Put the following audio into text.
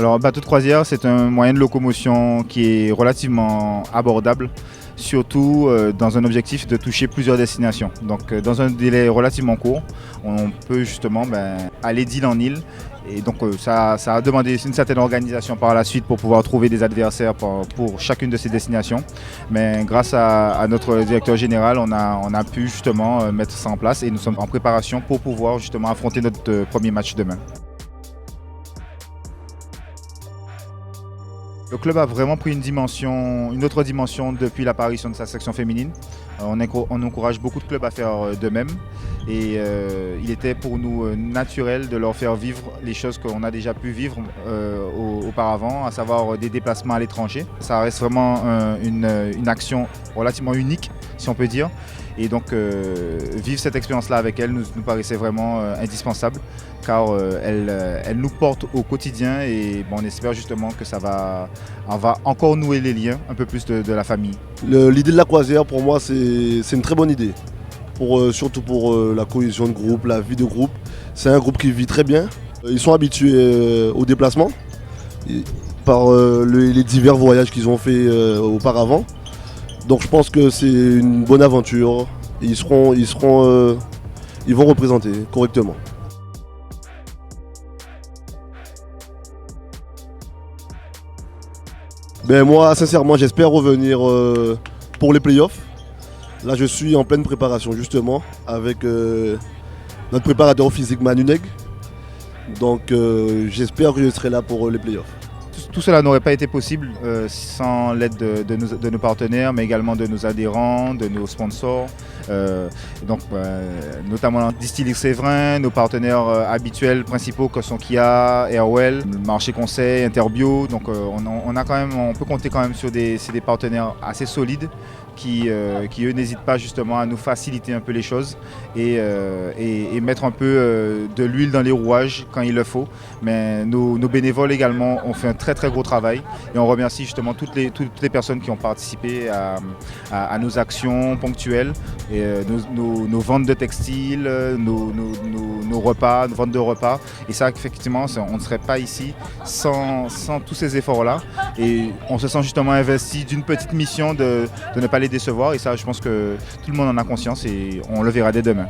Alors, bateau de croisière, c'est un moyen de locomotion qui est relativement abordable, surtout dans un objectif de toucher plusieurs destinations. Donc, dans un délai relativement court, on peut justement aller d'île en île. Et donc, ça a demandé une certaine organisation par la suite pour pouvoir trouver des adversaires pour chacune de ces destinations. Mais grâce à notre directeur général, on a pu justement mettre ça en place et nous sommes en préparation pour pouvoir justement affronter notre premier match demain. Le club a vraiment pris une autre dimension depuis l'apparition de sa section féminine. On encourage beaucoup de clubs à faire de même et il était pour nous naturel de leur faire vivre les choses qu'on a déjà pu vivre auparavant, à savoir des déplacements à l'étranger. Ça reste vraiment une action relativement unique, si on peut dire. Et donc vivre cette expérience-là avec elle nous paraissait vraiment indispensable car elle nous porte au quotidien et on espère justement que on va encore nouer les liens un peu plus de la famille. L'idée de la croisière pour moi c'est une très bonne idée, surtout pour la cohésion de groupe, la vie de groupe. C'est un groupe qui vit très bien. Ils sont habitués au déplacement par les divers voyages qu'ils ont fait auparavant. Donc je pense que c'est une bonne aventure. Ils vont représenter correctement. Moi, sincèrement, j'espère revenir pour les playoffs. Là, je suis en pleine préparation justement avec notre préparateur physique Manu Neg. Donc j'espère que je serai là pour les playoffs. Tout cela n'aurait pas été possible sans l'aide de nos partenaires, mais également de nos adhérents, de nos sponsors. Notamment Distillerie Séverin, nos partenaires habituels principaux que sont Kia, Airwell, le marché conseil, Interbio. Donc on peut compter quand même sur des partenaires assez solides qui eux n'hésitent pas justement à nous faciliter un peu les choses et mettre un peu de l'huile dans les rouages quand il le faut. Mais nos bénévoles également ont fait un très très gros travail et on remercie justement toutes les personnes qui ont participé à nos actions ponctuelles, et nos ventes de textiles, nos repas, nos ventes de repas. Et ça, effectivement, on ne serait pas ici sans tous ces efforts-là. Et on se sent justement investi d'une petite mission de ne pas les décevoir. Et ça, je pense que tout le monde en a conscience et on le verra dès demain.